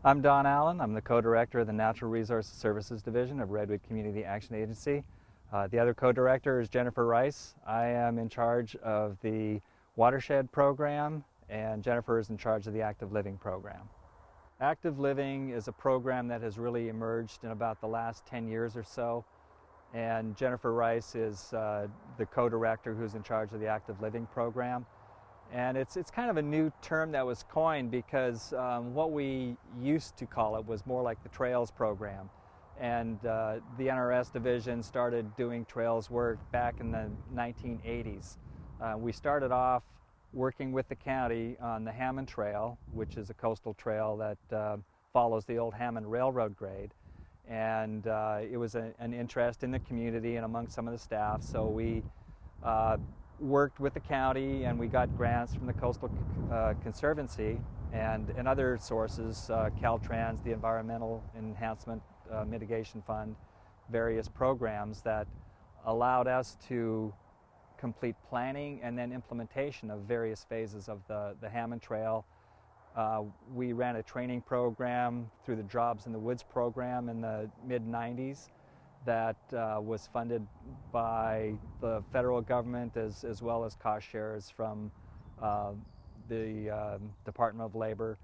I'm Don Allen. I'm the co-director of the Natural Resources Services Division of Redwood Community Action Agency. The other co-director is Jennifer Rice. I am in charge of the Watershed program, and Jennifer is in charge of the Active Living program. Active Living is a program that has really emerged in about the last 10 years or so, and Jennifer Rice is the co-director who's in charge of the Active Living program. And it's kind of a new term that was coined because what we used to call it was more like the Trails program. And the NRS division started doing trails work back in the 1980s. We started off working with the county on the Hammond Trail, which is a coastal trail that follows the old Hammond Railroad grade. And it was an interest in the community and among some of the staff, so we worked with the county, and we got grants from the Coastal Conservancy and other sources, Caltrans, the Environmental Enhancement Mitigation Fund, various programs that allowed us to complete planning and then implementation of various phases of the Hammond Trail. We ran a training program through the Jobs in the Woods program in the mid-90s that was funded by the federal government as well as cost shares from the Department of Labor.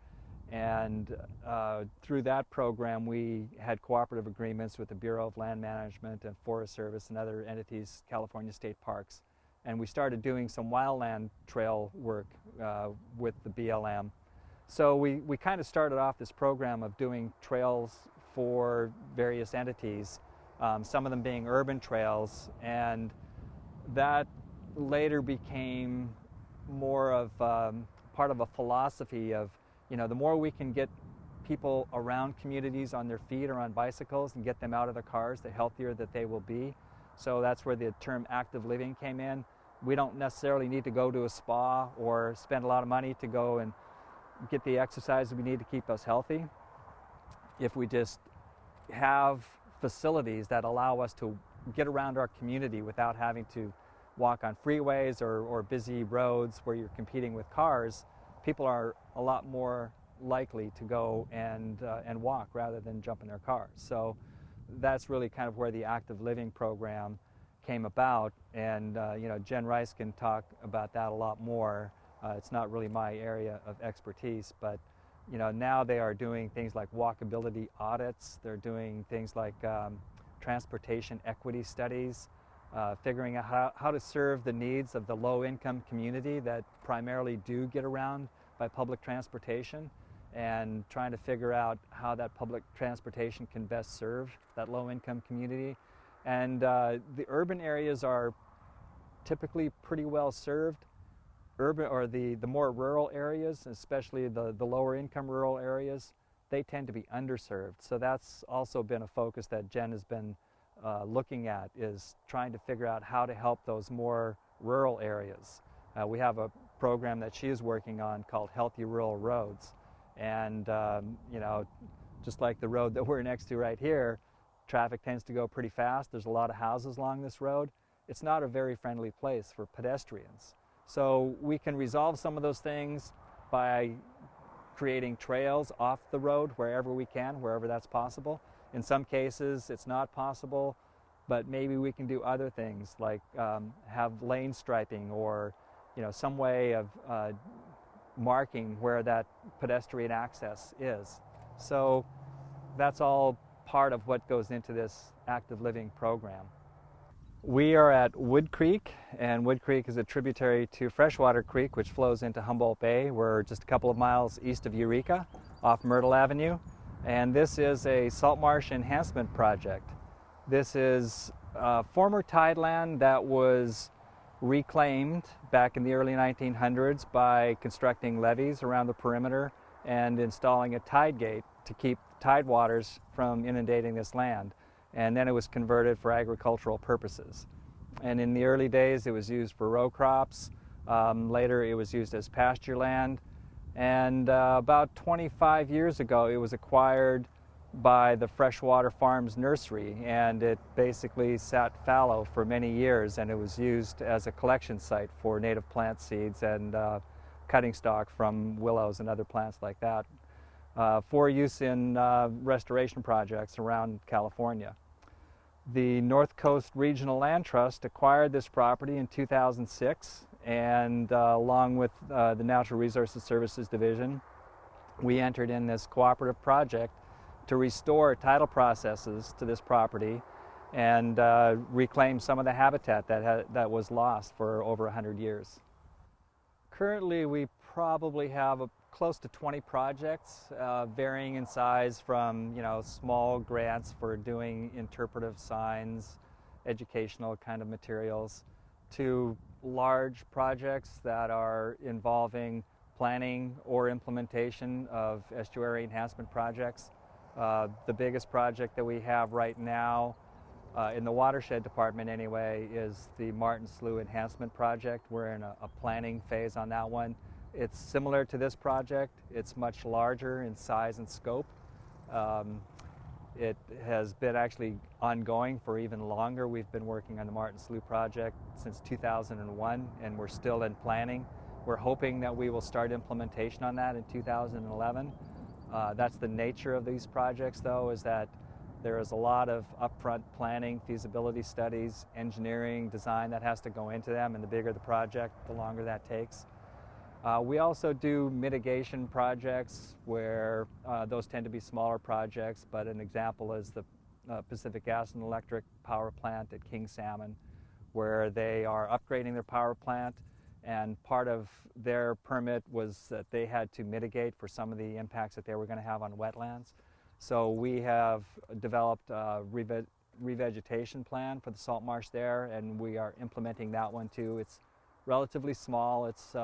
And through that program we had cooperative agreements with the Bureau of Land Management and Forest Service and other entities, California State Parks. And we started doing some wildland trail work with the BLM. So we kind of started off this program of doing trails for various entities, some of them being urban trails, and that later became more of part of a philosophy of, you know, the more we can get people around communities on their feet or on bicycles and get them out of their cars, the healthier that they will be. So that's where the term active living came in. We don't necessarily need to go to a spa or spend a lot of money to go and get the exercise we need to keep us healthy. If we just have facilities that allow us to get around our community without having to walk on freeways or busy roads where you're competing with cars, people are a lot more likely to go and walk rather than jump in their cars. So that's really kind of where the Active Living program came about, and you know, Jen Rice can talk about that a lot more. It's not really my area of expertise, but you know, now they are doing things like walkability audits. They're doing things like transportation equity studies, figuring out how to serve the needs of the low-income community that primarily do get around by public transportation, and trying to figure out how that public transportation can best serve that low-income community. And the urban areas are typically pretty well served. Urban, or the more rural areas, especially the lower income rural areas, they tend to be underserved. So that's also been a focus that Jen has been looking at, is trying to figure out how to help those more rural areas. We have a program that she is working on called Healthy Rural Roads. And you know, just like the road that we're next to right here, traffic tends to go pretty fast. There's a lot of houses along this road. It's not a very friendly place for pedestrians. So we can resolve some of those things by creating trails off the road wherever we can, wherever that's possible. In some cases it's not possible, but maybe we can do other things like have lane striping, or you know, some way of marking where that pedestrian access is. So that's all part of what goes into this Active Living program. We are at Wood Creek, and Wood Creek is a tributary to Freshwater Creek, which flows into Humboldt Bay. We're just a couple of miles east of Eureka off Myrtle Avenue, and this is a salt marsh enhancement project. This is former tideland that was reclaimed back in the early 1900s by constructing levees around the perimeter and installing a tide gate to keep tide waters from inundating this land. And then it was converted for agricultural purposes. And in the early days it was used for row crops. Later it was used as pasture land. And about 25 years ago it was acquired by the Freshwater Farms Nursery, and it basically sat fallow for many years, and it was used as a collection site for native plant seeds and cutting stock from willows and other plants like that. for use in restoration projects around California. The North Coast Regional Land Trust acquired this property in 2006, and along with the Natural Resources Services Division, we entered in this cooperative project to restore title processes to this property and reclaim some of the habitat that was lost for over 100 years. Currently, we probably have close to 20 projects, varying in size from small grants for doing interpretive signs, educational kind of materials, to large projects that are involving planning or implementation of estuary enhancement projects. The biggest project that we have right now in the watershed department anyway is the Martin Slough Enhancement Project. We're in a planning phase on that one. It's similar to this project. It's much larger in size and scope. It has been actually ongoing for even longer. We've been working on the Martin Slough project since 2001, and we're still in planning. We're hoping that we will start implementation on that in 2011. That's the nature of these projects, though, is that there is a lot of upfront planning, feasibility studies, engineering, design that has to go into them, and the bigger the project, the longer that takes. We also do mitigation projects where those tend to be smaller projects, but an example is the Pacific Gas and Electric power plant at King Salmon, where they are upgrading their power plant, and part of their permit was that they had to mitigate for some of the impacts that they were going to have on wetlands. So we have developed a revegetation plan for the salt marsh there, and we are implementing that one too. It's relatively small. It's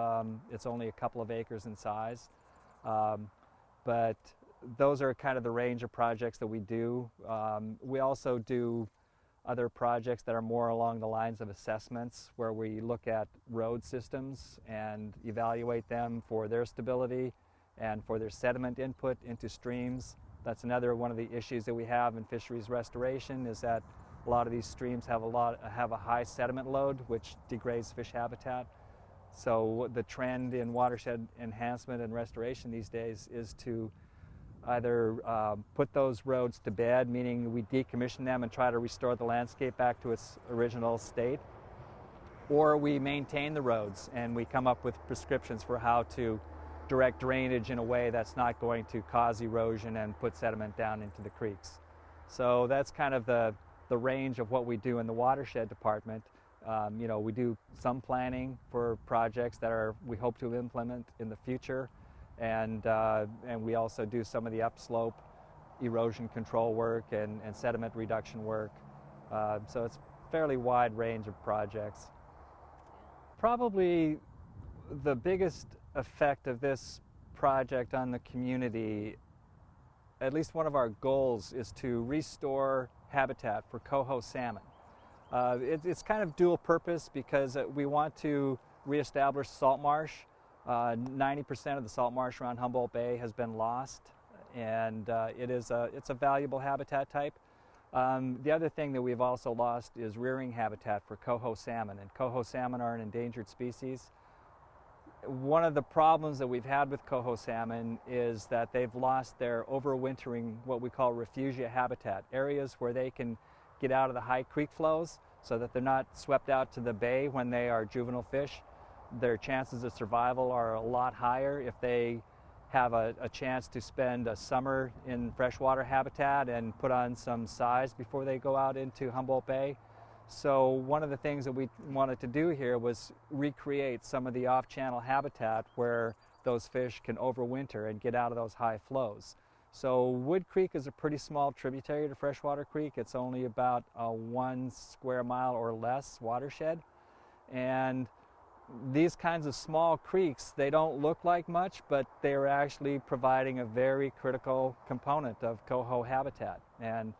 only a couple of acres in size, but those are kind of the range of projects that we do. We also do other projects that are more along the lines of assessments, where we look at road systems and evaluate them for their stability and for their sediment input into streams. That's another one of the issues that we have in fisheries restoration, is that a lot of these streams have a high sediment load, which degrades fish habitat. So the trend in watershed enhancement and restoration these days is to either put those roads to bed, meaning we decommission them and try to restore the landscape back to its original state, or we maintain the roads and we come up with prescriptions for how to direct drainage in a way that's not going to cause erosion and put sediment down into the creeks. So that's kind of the range of what we do in the watershed department. We do some planning for projects that we hope to implement in the future, and we also do some of the upslope erosion control work and sediment reduction work. So it's a fairly wide range of projects. Probably the biggest effect of this project on the community, at least one of our goals, is to restore habitat for coho salmon. It's kind of dual purpose, because we want to reestablish salt marsh. 90% of the salt marsh around Humboldt Bay has been lost, and it's a valuable habitat type. The other thing that we've also lost is rearing habitat for coho salmon, and coho salmon are an endangered species. One of the problems that we've had with coho salmon is that they've lost their overwintering, what we call refugia habitat, areas where they can get out of the high creek flows so that they're not swept out to the bay when they are juvenile fish. Their chances of survival are a lot higher if they have a chance to spend a summer in freshwater habitat and put on some size before they go out into Humboldt Bay. So one of the things that we wanted to do here was recreate some of the off-channel habitat where those fish can overwinter and get out of those high flows. So Wood Creek is a pretty small tributary to Freshwater Creek. It's only about a 1 square mile or less watershed. And these kinds of small creeks, they don't look like much, but they're actually providing a very critical component of coho habitat. And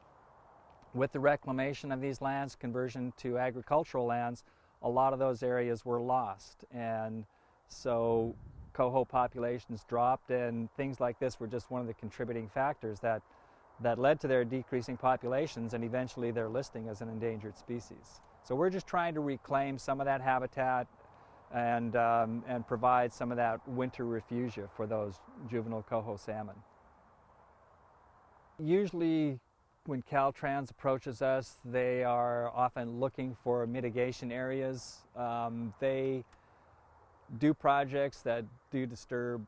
with the reclamation of these lands, conversion to agricultural lands, a lot of those areas were lost. And so coho populations dropped, and things like this were just one of the contributing factors that led to their decreasing populations and eventually their listing as an endangered species. So we're just trying to reclaim some of that habitat and provide some of that winter refugia for those juvenile coho salmon. Usually when Caltrans approaches us, they are often looking for mitigation areas. They do projects that do disturb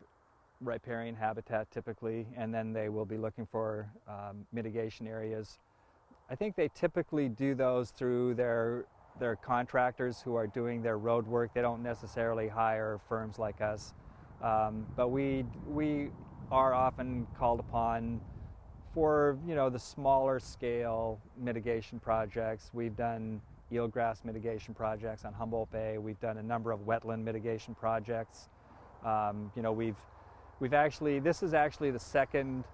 riparian habitat typically, and then they will be looking for mitigation areas. I think they typically do those through their contractors who are doing their road work. They don't necessarily hire firms like us, but we are often called upon for the smaller scale mitigation projects. We've done eelgrass mitigation projects on Humboldt Bay. We've done a number of wetland mitigation projects. We've actually, this is actually the second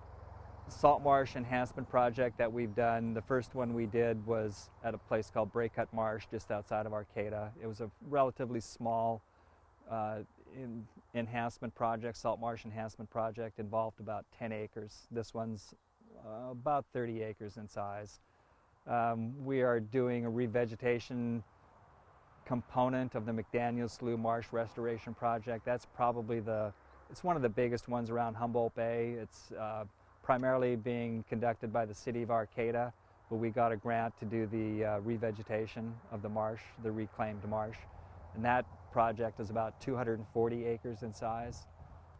salt marsh enhancement project that we've done. The first one we did was at a place called Braycut Marsh just outside of Arcata. It was a relatively small enhancement project, salt marsh enhancement project, involved about 10 acres. This one's about 30 acres in size. We are doing a revegetation component of the McDaniel Slough Marsh Restoration Project. That's probably it's one of the biggest ones around Humboldt Bay. It's primarily being conducted by the city of Arcata, but we got a grant to do the revegetation of the marsh, the reclaimed marsh. And that project is about 240 acres in size.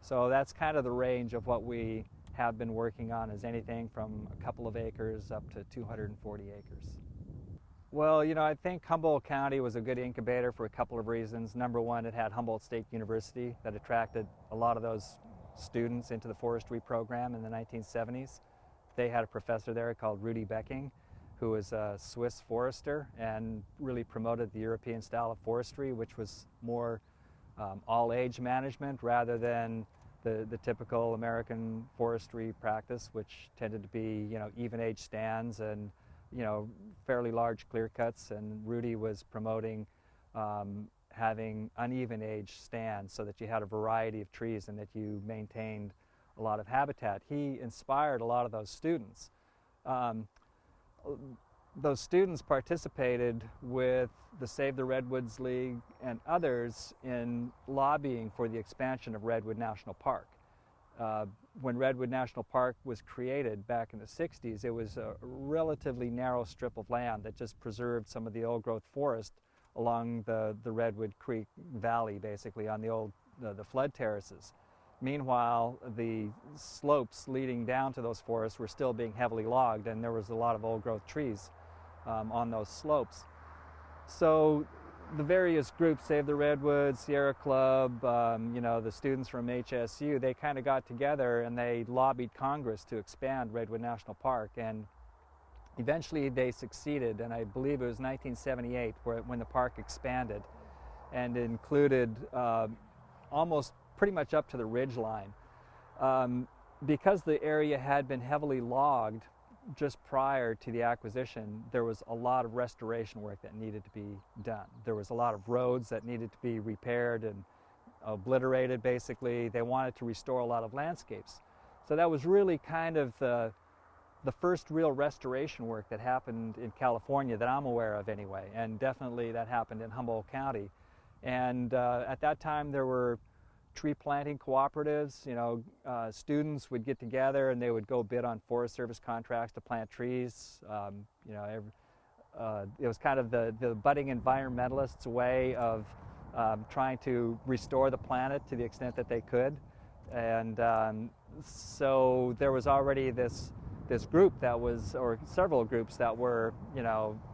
So that's kind of the range of what we have been working on, is anything from a couple of acres up to 240 acres. Well, I think Humboldt County was a good incubator for a couple of reasons. Number one, it had Humboldt State University that attracted a lot of those students into the forestry program in the 1970s. They had a professor there called Rudy Becking, who was a Swiss forester and really promoted the European style of forestry, which was more all-age management rather than the typical American forestry practice, which tended to be, even-age stands and, fairly large clear cuts. And Rudy was promoting having uneven age stands so that you had a variety of trees and that you maintained a lot of habitat. He inspired a lot of those students. Those students participated with the Save the Redwoods League and others in lobbying for the expansion of Redwood National Park. When Redwood National Park was created back in the 60s, it was a relatively narrow strip of land that just preserved some of the old growth forest along the Redwood Creek Valley, basically on the flood terraces. Meanwhile, the slopes leading down to those forests were still being heavily logged, and there was a lot of old growth trees on those slopes. So the various groups, Save the Redwoods, Sierra Club, the students from HSU, they kind of got together and they lobbied Congress to expand Redwood National Park, and eventually they succeeded, and I believe it was 1978 when the park expanded and included almost pretty much up to the ridge line. Because the area had been heavily logged just prior to the acquisition, there was a lot of restoration work that needed to be done. There was a lot of roads that needed to be repaired and obliterated, basically. They wanted to restore a lot of landscapes. So that was really kind of the first real restoration work that happened in California that I'm aware of anyway, and definitely that happened in Humboldt County. And at that time there were tree planting cooperatives. Students would get together and they would go bid on Forest Service contracts to plant trees. It was kind of the budding environmentalists' way of trying to restore the planet to the extent that they could. And so there was already this group that was, or several groups that were,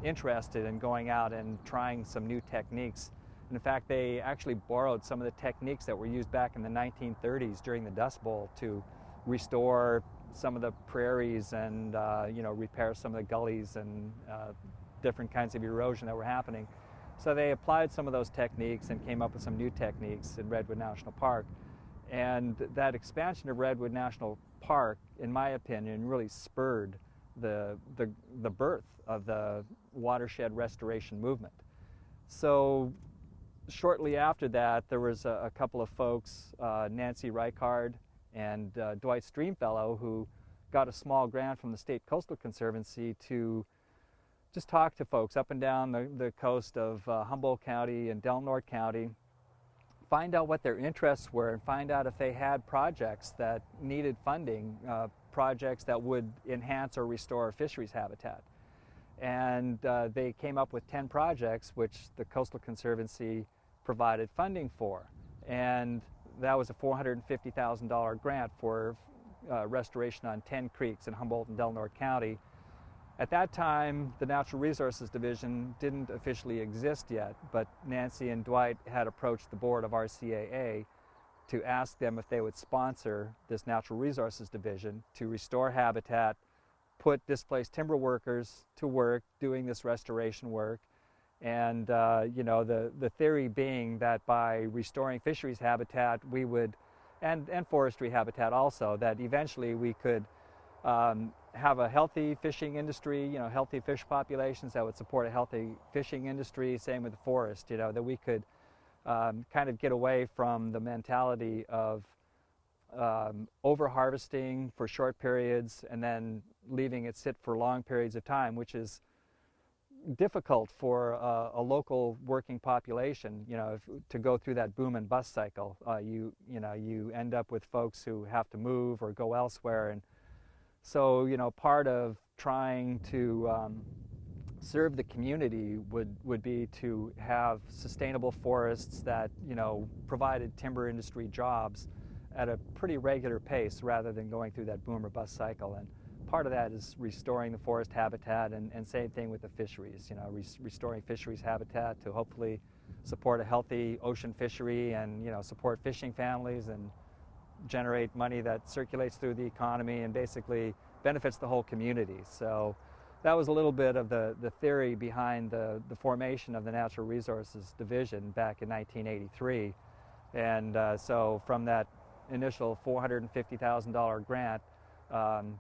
interested in going out and trying some new techniques. In fact, they actually borrowed some of the techniques that were used back in the 1930s during the Dust Bowl to restore some of the prairies and repair some of the gullies and different kinds of erosion that were happening. So they applied some of those techniques and came up with some new techniques in Redwood National Park. And that expansion of Redwood National Park, in my opinion, really spurred the birth of the watershed restoration movement. So shortly after that, there was a couple of folks, Nancy Reichard and Dwight Stringfellow, who got a small grant from the State Coastal Conservancy to just talk to folks up and down the coast of Humboldt County and Del Norte County, find out what their interests were and find out if they had projects that needed funding, projects that would enhance or restore fisheries habitat. And they came up with 10 projects which the Coastal Conservancy provided funding for. And that was a $450,000 grant for restoration on 10 creeks in Humboldt and Del Norte County. At that time, the Natural Resources Division didn't officially exist yet, but Nancy and Dwight had approached the board of RCAA to ask them if they would sponsor this Natural Resources Division to restore habitat, put displaced timber workers to work doing this restoration work. And you know, the theory being that by restoring fisheries habitat, we would, and forestry habitat also, that eventually we could have a healthy fishing industry, you know, healthy fish populations that would support a healthy fishing industry. Same with the forest, you know, that we could kind of get away from the mentality of over-harvesting for short periods and then leaving it sit for long periods of time, which is difficult for a local working population, you know, to go through that boom and bust cycle. You know, you end up with folks who have to move or go elsewhere. And so, you know, part of trying to serve the community would be to have sustainable forests that, you know, provided timber industry jobs at a pretty regular pace rather than going through that boom or bust cycle. And part of that is restoring the forest habitat, and same thing with the fisheries, you know, restoring fisheries habitat to hopefully support a healthy ocean fishery and, you know, support fishing families and generate money that circulates through the economy and basically benefits the whole community. So that was a little bit of the theory behind the formation of the Natural Resources Division back in 1983. And so from that initial $450,000 grant,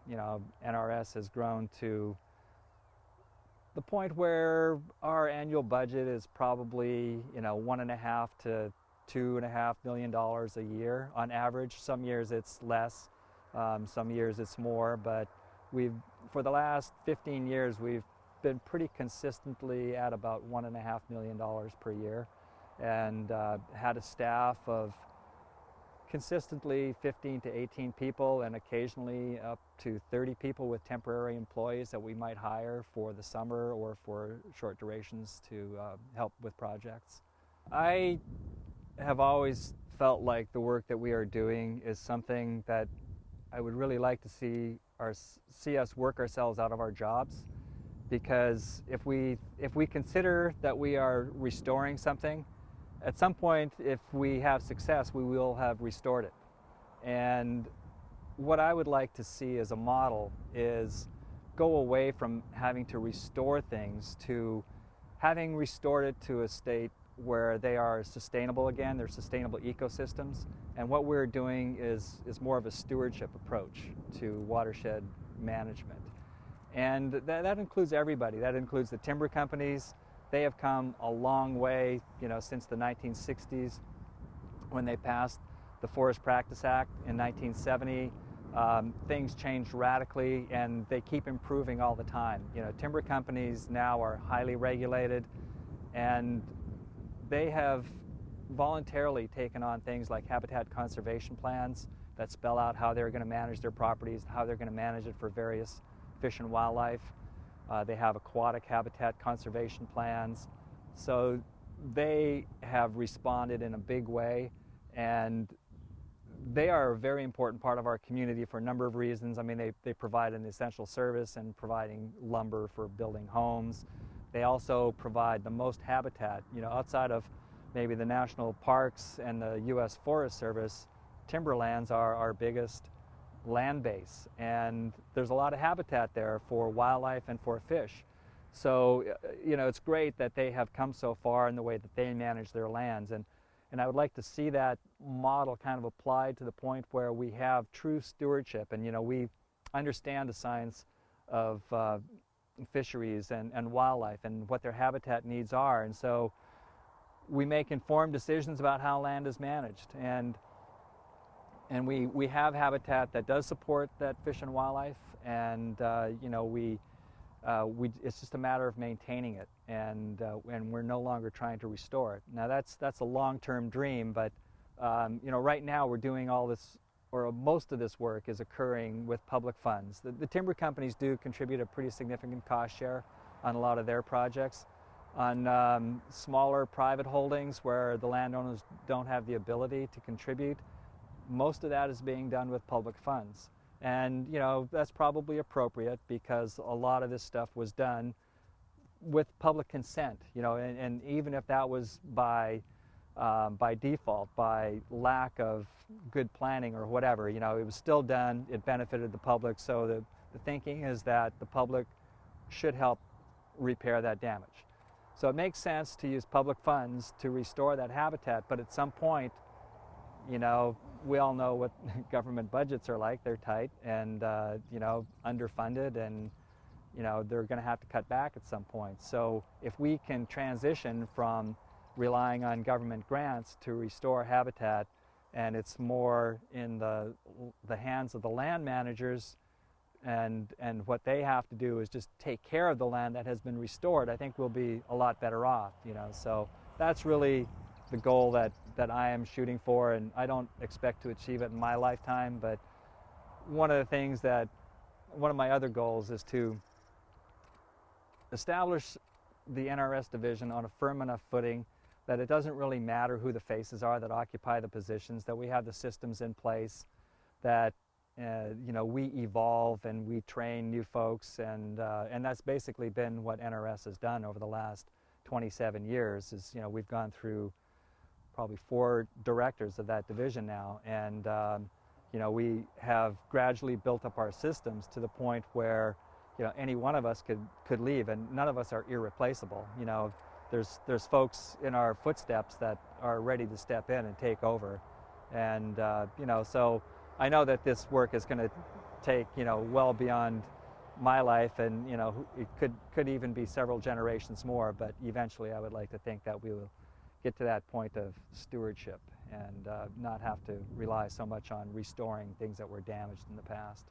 you know, NRS has grown to the point where our annual budget is probably, you know, $1.5 to $2.5 million a year on average. Some years it's less, some years it's more, but for the last 15 years we've been pretty consistently at about $1.5 million per year, and had a staff of consistently 15 to 18 people, and occasionally up to 30 people with temporary employees that we might hire for the summer or for short durations to help with projects. I have always felt like the work that we are doing is something that I would really like to see us work ourselves out of our jobs, because if we consider that we are restoring something, at some point, if we have success, we will have restored it. And what I would like to see as a model is go away from having to restore things to having restored it to a state where they are sustainable again, they're sustainable ecosystems. And what we're doing is more of a stewardship approach to watershed management. And that includes everybody. That includes the timber companies. They have come a long way, you know, since the 1960s when they passed the Forest Practice Act in 1970. Things changed radically, and they keep improving all the time. You know, timber companies now are highly regulated, and they have voluntarily taken on things like habitat conservation plans that spell out how they're going to manage their properties, how they're going to manage it for various fish and wildlife. They have aquatic habitat conservation plans. So they have responded in a big way, and they are a very important part of our community for a number of reasons. I mean, they provide an essential service in providing lumber for building homes. They also provide the most habitat. You know, outside of maybe the national parks and the U.S. Forest Service, timberlands are our biggest land base, and there's a lot of habitat there for wildlife and for fish. So, you know, it's great that they have come so far in the way that they manage their lands, and I would like to see that model kind of applied to the point where we have true stewardship, and, you know, we understand the science of fisheries and wildlife and what their habitat needs are, and so we make informed decisions about how land is managed, and we have habitat that does support that fish and wildlife, and you know, it's just a matter of maintaining it, and we're no longer trying to restore it. Now that's a long-term dream, but you know, right now we're doing all this or most of this work is occurring with public funds. The timber companies do contribute a pretty significant cost share on a lot of their projects. On smaller private holdings where the landowners don't have the ability to contribute, most of that is being done with public funds. And you know, that's probably appropriate because a lot of this stuff was done with public consent, you know, and even if that was by default, by lack of good planning or whatever, you know, it was still done, it benefited the public, so the thinking is that the public should help repair that damage. So it makes sense to use public funds to restore that habitat, but at some point, you know, we all know what government budgets are like. They're tight and, you know, underfunded, and, you know, they're going to have to cut back at some point. So if we can transition from relying on government grants to restore habitat, and it's more in the hands of the land managers, and what they have to do is just take care of the land that has been restored, I think we'll be a lot better off, you know. So that's really the goal that I am shooting for, and I don't expect to achieve it in my lifetime, but one of my other goals is to establish the NRS division on a firm enough footing that it doesn't really matter who the faces are that occupy the positions, that we have the systems in place, that you know, we evolve and we train new folks, and that's basically been what NRS has done over the last 27 years. Is, you know, we've gone through probably 4 directors of that division now, and you know, we have gradually built up our systems to the point where, you know, any one of us could leave, and none of us are irreplaceable. You know, there's folks in our footsteps that are ready to step in and take over, and you know, so I know that this work is going to take, you know, well beyond my life, and, you know, it could even be several generations more, but eventually I would like to think that we will get to that point of stewardship and not have to rely so much on restoring things that were damaged in the past.